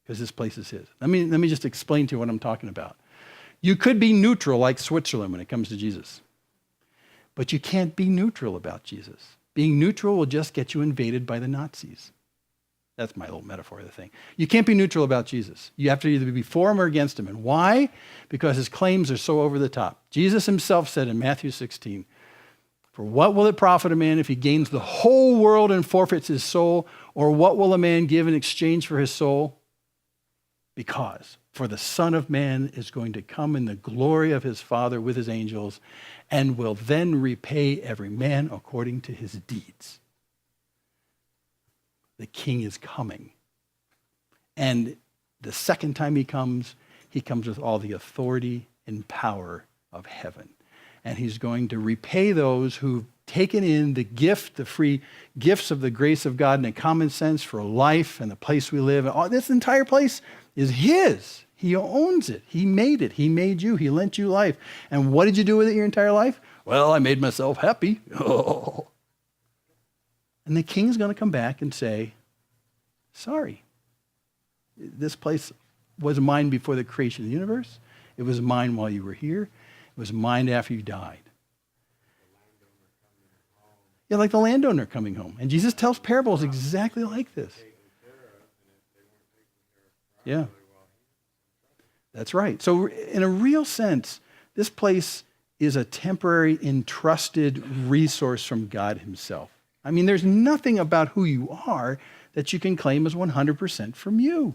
because this place is his. Let me just explain to you what I'm talking about. You could be neutral like Switzerland when it comes to Jesus, but you can't be neutral about Jesus. Being neutral will just get you invaded by the Nazis. That's my little metaphor of the thing. You can't be neutral about Jesus. You have to either be for him or against him. And why? Because his claims are so over the top. Jesus himself said in Matthew 16, "For what will it profit a man if he gains the whole world and forfeits his soul? Or what will a man give in exchange for his soul? Because for the Son of Man is going to come in the glory of his Father with his angels and will then repay every man according to his deeds." The king is coming. And the second time he comes with all the authority and power of heaven. And he's going to repay those who've taken in the gift, the free gifts of the grace of God and a common sense for life and the place we live. And this entire place is his. He owns it. He made it. He made you. He lent you life. And what did you do with it your entire life? Well, I made myself happy. Oh. And the king's going to come back and say, sorry, this place was mine before the creation of the universe. It was mine while you were here. It was mine after you died. Yeah, like the landowner coming home. And Jesus tells parables exactly like this. Yeah. That's right. So in a real sense, this place is a temporary entrusted resource from God himself. I mean, there's nothing about who you are that you can claim as 100% from you.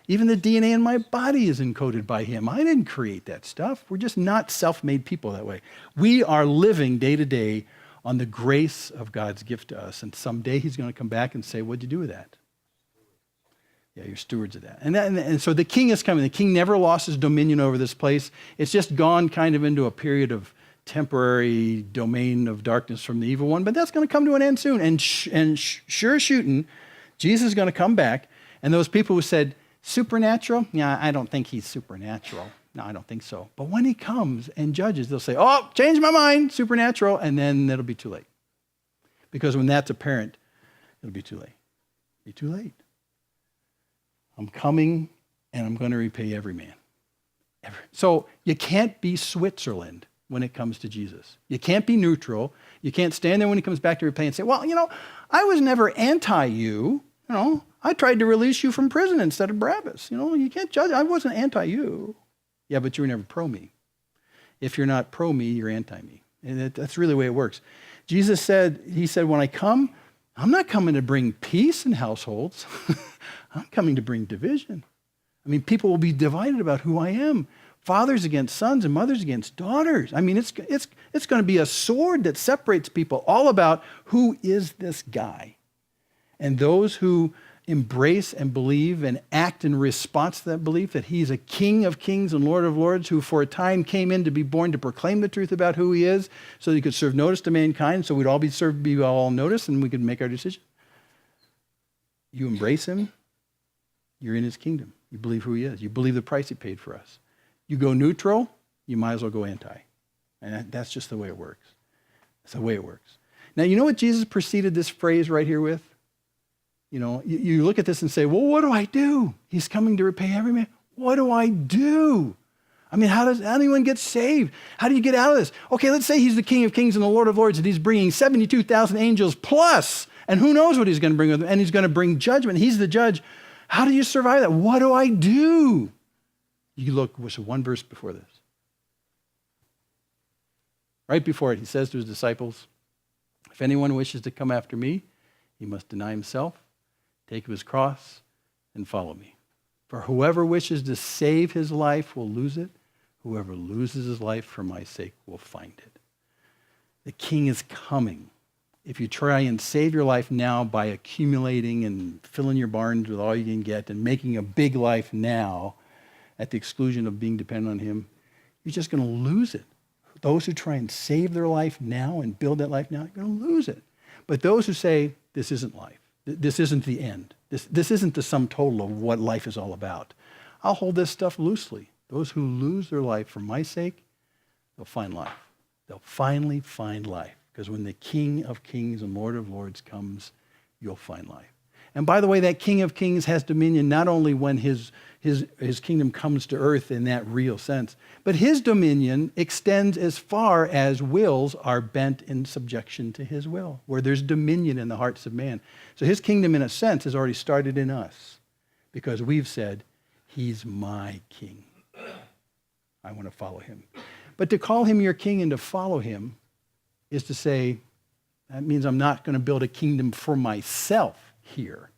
Even the DNA in my body is encoded by him. I didn't create that stuff. We're just not self-made people that way. We are living day to day on the grace of God's gift to us. And someday he's going to come back and say, what'd you do with that? Yeah, you're stewards of that. And so the king is coming. The king never lost his dominion over this place. It's just gone kind of into a period of temporary domain of darkness from the evil one. But that's going to come to an end soon. And sure shooting, Jesus is going to come back. And those people who said, supernatural? Yeah, I don't think he's supernatural. No, I don't think so. But when he comes and judges, they'll say, oh, change my mind, supernatural. And then it'll be too late. Because when that's apparent, it'll be too late. Be too late. I'm coming and I'm going to repay every man. So you can't be Switzerland when it comes to Jesus. You can't be neutral. You can't stand there when he comes back to repay and say, well, I was never anti-you. I tried to release you from prison instead of Barabbas. You can't judge. I wasn't anti-you. Yeah, but you were never pro-me. If you're not pro-me, you're anti-me. And that's really the way it works. Jesus said, when I come, I'm not coming to bring peace in households. I'm coming to bring division. I mean, people will be divided about who I am. Fathers against sons and mothers against daughters. I mean, it's going to be a sword that separates people, all about who is this guy. And those who embrace and believe and act in response to that belief that he's a King of kings and Lord of lords who for a time came in to be born to proclaim the truth about who he is so that he could serve notice to mankind, so we'd all be all noticed and we could make our decision. You embrace him, you're in his kingdom. You believe who he is. You believe the price he paid for us. You go neutral, you might as well go anti. And that's just the way it works. That's the way it works. Now, you know what Jesus preceded this phrase right here with? You know, you look at this and say, well, what do I do? He's coming to repay every man. What do I do? I mean, how does anyone get saved? How do you get out of this? Okay, let's say he's the King of Kings and the Lord of Lords, and he's bringing 72,000 angels plus, and who knows what he's going to bring with him, and he's going to bring judgment. He's the judge. How do you survive that? What do I do? You look, what's one verse before this? Right before it, he says to his disciples, if anyone wishes to come after me, he must deny himself, take up his cross, and follow me. For whoever wishes to save his life will lose it. Whoever loses his life for my sake will find it. The king is coming. If you try and save your life now by accumulating and filling your barns with all you can get and making a big life now at the exclusion of being dependent on him, you're just going to lose it. Those who try and save their life now and build that life now, you're going to lose it. But those who say, this isn't life, this isn't the end, this isn't the sum total of what life is all about, I'll hold this stuff loosely. Those who lose their life for my sake, they'll find life. They'll finally find life. Because when the King of Kings and Lord of Lords comes, you'll find life. And by the way, that King of Kings has dominion not only when his kingdom comes to earth in that real sense, but his dominion extends as far as wills are bent in subjection to his will, where there's dominion in the hearts of man. So his kingdom, in a sense, has already started in us because we've said, he's my king. I want to follow him. But to call him your king and to follow him is to say, that means I'm not going to build a kingdom for myself here.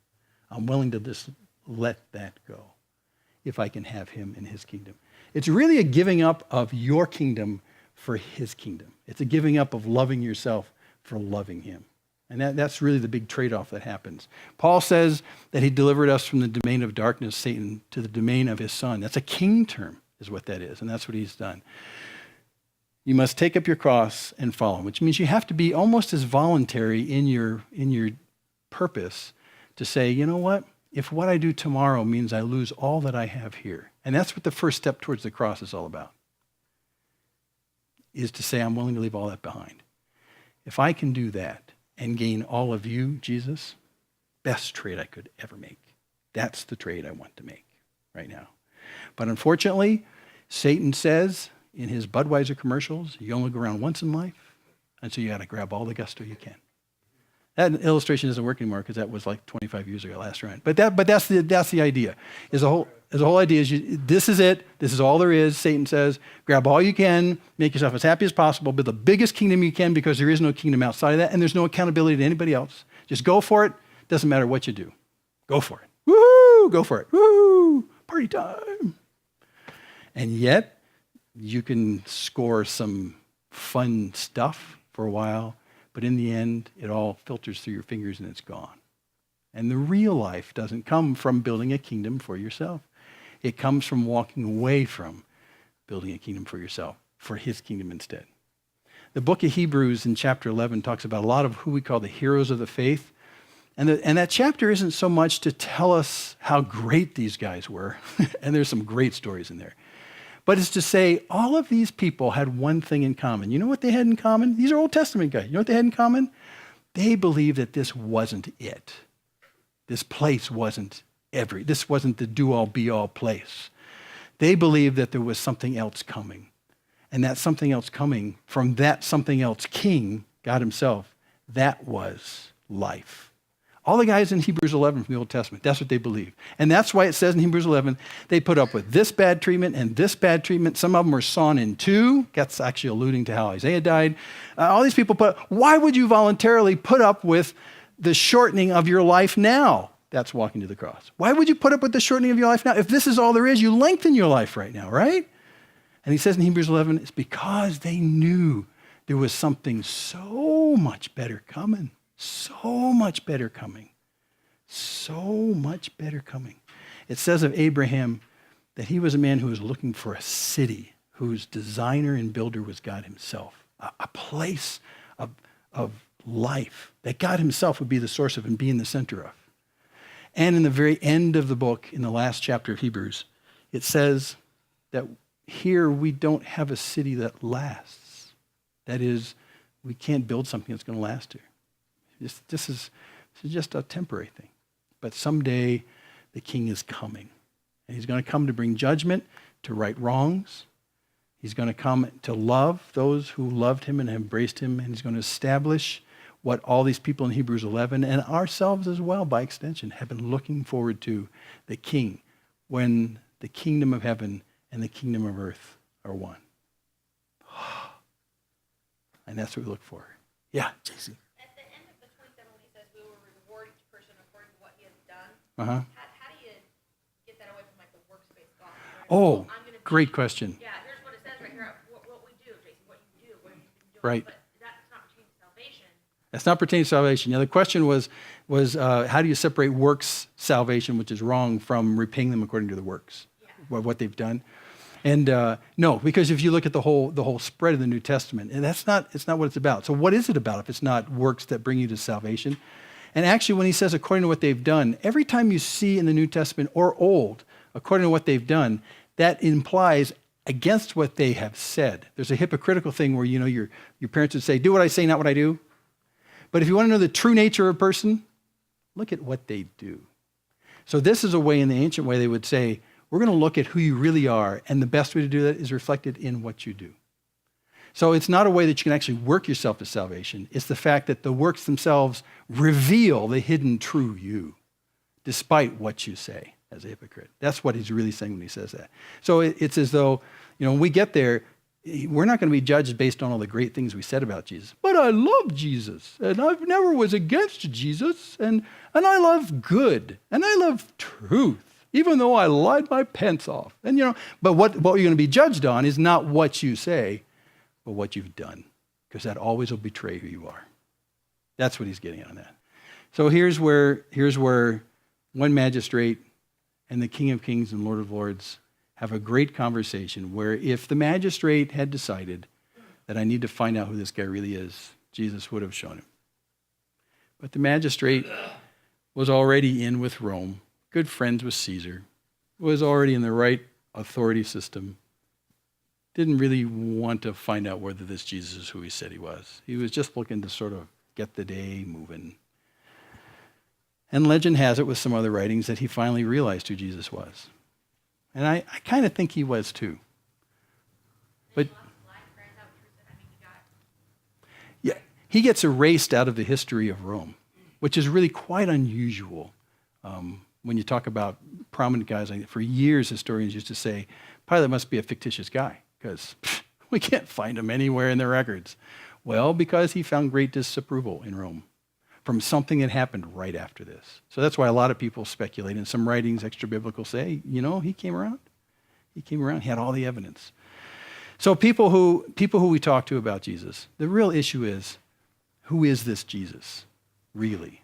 I'm willing to just let that go if I can have him in his kingdom. It's really a giving up of your kingdom for his kingdom. It's a giving up of loving yourself for loving him. And that's really the big trade-off that happens. Paul says that he delivered us from the domain of darkness, Satan, to the domain of his son. That's a king term is what that is, and that's what he's done. You must take up your cross and follow him, which means you have to be almost as voluntary in your purpose to say, you know what? If what I do tomorrow means I lose all that I have here, and that's what the first step towards the cross is all about, is to say I'm willing to leave all that behind. If I can do that and gain all of you, Jesus, best trade I could ever make. That's the trade I want to make right now. But unfortunately, Satan says in his Budweiser commercials, you only go around once in life, and so you got to grab all the gusto you can. That illustration doesn't work anymore because that was like 25 years ago, last round. But that's the idea. The whole idea is this is it. This is all there is. Satan says, grab all you can, make yourself as happy as possible, build the biggest kingdom you can because there is no kingdom outside of that, and there's no accountability to anybody else. Just go for it. Doesn't matter what you do. Go for it. Woo! Go for it. Woo! Party time. And yet, you can score some fun stuff for a while, but in the end, it all filters through your fingers and it's gone. And the real life doesn't come from building a kingdom for yourself. It comes from walking away from building a kingdom for yourself, for his kingdom instead. The book of Hebrews in chapter 11 talks about a lot of who we call the heroes of the faith. And that chapter isn't so much to tell us how great these guys were, and there's some great stories in there, but it's to say all of these people had one thing in common. You know what they had in common? These are Old Testament guys. You know what they had in common? They believed that this wasn't it. This place wasn't this wasn't the do-all, be-all place. They believed that there was something else coming. And that something else coming from that something else king, God himself, that was life. All the guys in Hebrews 11 from the Old Testament, that's what they believe. And that's why it says in Hebrews 11, they put up with this bad treatment and this bad treatment. Some of them were sawn in two. That's actually alluding to how Isaiah died. All these people why would you voluntarily put up with the shortening of your life now? That's walking to the cross. Why would you put up with the shortening of your life now? If this is all there is, you lengthen your life right now, right? And he says in Hebrews 11, it's because they knew there was something so much better coming. So much better coming. So much better coming. It says of Abraham that he was a man who was looking for a city whose designer and builder was God himself. A place of life that God himself would be the source of and be in the center of. And in the very end of the book, in the last chapter of Hebrews, it says that here we don't have a city that lasts. That is, we can't build something that's going to last here. This is just a temporary thing. But someday the king is coming. And he's going to come to bring judgment, to right wrongs. He's going to come to love those who loved him and embraced him. And he's going to establish what all these people in Hebrews 11 and ourselves as well, by extension, have been looking forward to, the king, when the kingdom of heaven and the kingdom of earth are one. And that's what we look for. Yeah, JC. At the end of the 27, when he says we will reward each person according to what he has done, Uh-huh. how do you get that away from like the works-based gospel? Oh, I'm gonna great question. Yeah, here's what it says right here. What we do, Jason, what you do, what you've been doing. Right. But that's not pertaining to salvation. That's not pertaining to salvation. Now, the question was how do you separate works salvation, which is wrong, from repaying them according to the works, what they've done? And no, because if you look at the whole spread of the New Testament, and it's not what it's about. So what is it about if it's not works that bring you to salvation? And actually, when he says according to what they've done, every time you see in the New Testament or Old, according to what they've done, that implies against what they have said. There's a hypocritical thing where, your parents would say, do what I say, not what I do. But if you want to know the true nature of a person, look at what they do. So this is a way, in the ancient way, they would say, we're going to look at who you really are, and the best way to do that is reflected in what you do. So it's not a way that you can actually work yourself to salvation. It's the fact that the works themselves reveal the hidden true you, despite what you say as a hypocrite. That's what he's really saying when he says that. So it's as though, when we get there, we're not going to be judged based on all the great things we said about Jesus. But I love Jesus, and I never was against Jesus, and I love good, and I love truth, even though I lied my pants off. And but what you're going to be judged on is not what you say, but what you've done, because that always will betray who you are. That's what he's getting on that. So here's where one magistrate and the King of Kings and Lord of Lords have a great conversation where if the magistrate had decided that I need to find out who this guy really is, Jesus would have shown him. But the magistrate was already in with Rome, good friends with Caesar, was already in the right authority system, didn't really want to find out whether this Jesus is who he said he was. He was just looking to sort of get the day moving. And legend has it, with some other writings, that he finally realized who Jesus was. And I kind of think he was too. But yeah, he gets erased out of the history of Rome, which is really quite unusual. When you talk about prominent guys, for years historians used to say, Pilate must be a fictitious guy, because we can't find him anywhere in the records. Well, because he found great disapproval in Rome from something that happened right after this. So that's why a lot of people speculate, and some writings, extra-biblical, say, he came around. He came around. He had all the evidence. So people who we talk to about Jesus, the real issue is, who is this Jesus really?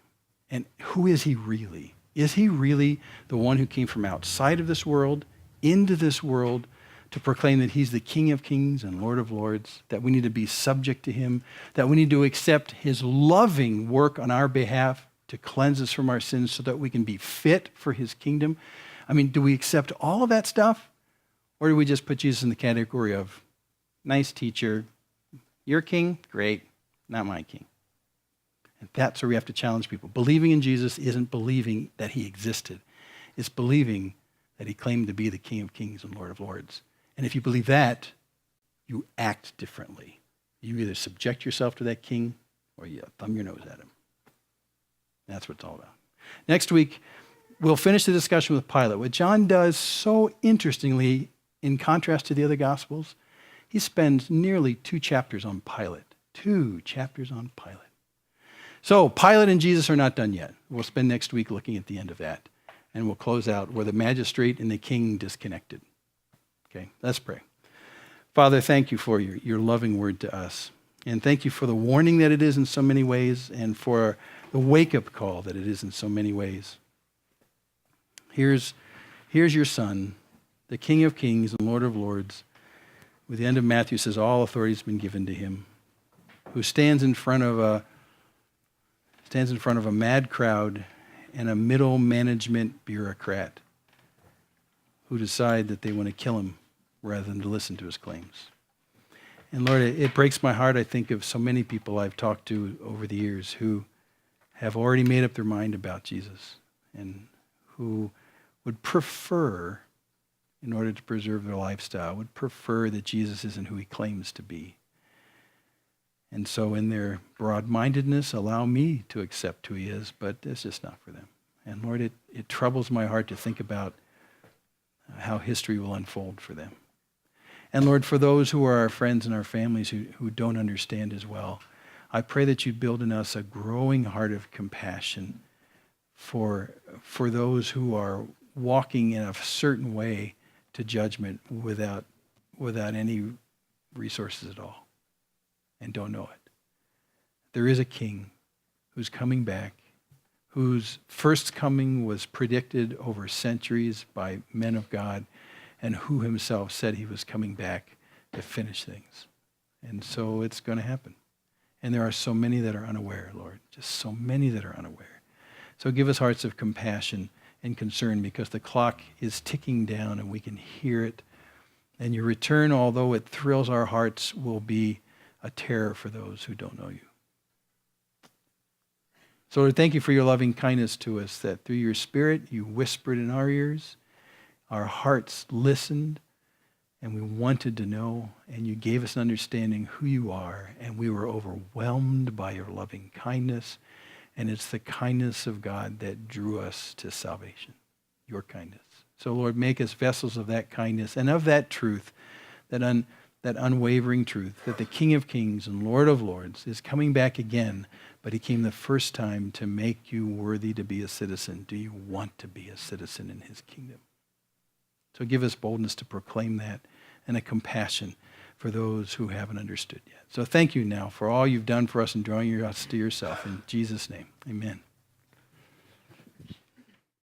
And who is he really? Is he really the one who came from outside of this world into this world to proclaim that he's the King of Kings and Lord of Lords, that we need to be subject to him, that we need to accept his loving work on our behalf to cleanse us from our sins so that we can be fit for his kingdom? I mean, do we accept all of that stuff? Or do we just put Jesus in the category of, nice teacher, your king, great, not my king? And that's where we have to challenge people. Believing in Jesus isn't believing that he existed. It's believing that he claimed to be the King of Kings and Lord of Lords. And if you believe that, you act differently. You either subject yourself to that king or you thumb your nose at him. That's what it's all about. Next week, we'll finish the discussion with Pilate. What John does so interestingly, in contrast to the other Gospels, he spends nearly 2 chapters on Pilate. 2 chapters on Pilate. So Pilate and Jesus are not done yet. We'll spend next week looking at the end of that. And we'll close out where the magistrate and the king disconnected. Okay, let's pray. Father, thank you for your loving word to us. And thank you for the warning that it is in so many ways, and for the wake-up call that it is in so many ways. Here's your Son, the King of Kings and Lord of Lords. With the end of Matthew says, all authority has been given to him, who stands in front of a mad crowd and a middle management bureaucrat who decide that they want to kill him rather than to listen to his claims. And Lord, it breaks my heart. I think of so many people I've talked to over the years who have already made up their mind about Jesus and who would prefer, in order to preserve their lifestyle, would prefer that Jesus isn't who he claims to be. And so in their broad-mindedness, allow me to accept who he is, but it's just not for them. And Lord, it troubles my heart to think about how history will unfold for them. And Lord, for those who are our friends and our families who don't understand as well, I pray that you build in us a growing heart of compassion for those who are walking in a certain way to judgment without any resources at all and don't know it. There is a king who's coming back, whose first coming was predicted over centuries by men of God, and who himself said he was coming back to finish things. And so it's going to happen. And there are so many that are unaware, Lord, just so many that are unaware. So give us hearts of compassion and concern, because the clock is ticking down and we can hear it. And your return, although it thrills our hearts, will be a terror for those who don't know you. So Lord, thank you for your loving kindness to us, that through your Spirit you whispered in our ears, our hearts listened, and we wanted to know, and you gave us an understanding who you are, and we were overwhelmed by your loving kindness, and it's the kindness of God that drew us to salvation, your kindness. So Lord, make us vessels of that kindness and of that truth, that unwavering truth, that the King of Kings and Lord of Lords is coming back again, but he came the first time to make you worthy to be a citizen. Do you want to be a citizen in his kingdom? So give us boldness to proclaim that and a compassion for those who haven't understood yet. So thank you now for all you've done for us in drawing us to yourself. In Jesus' name, amen.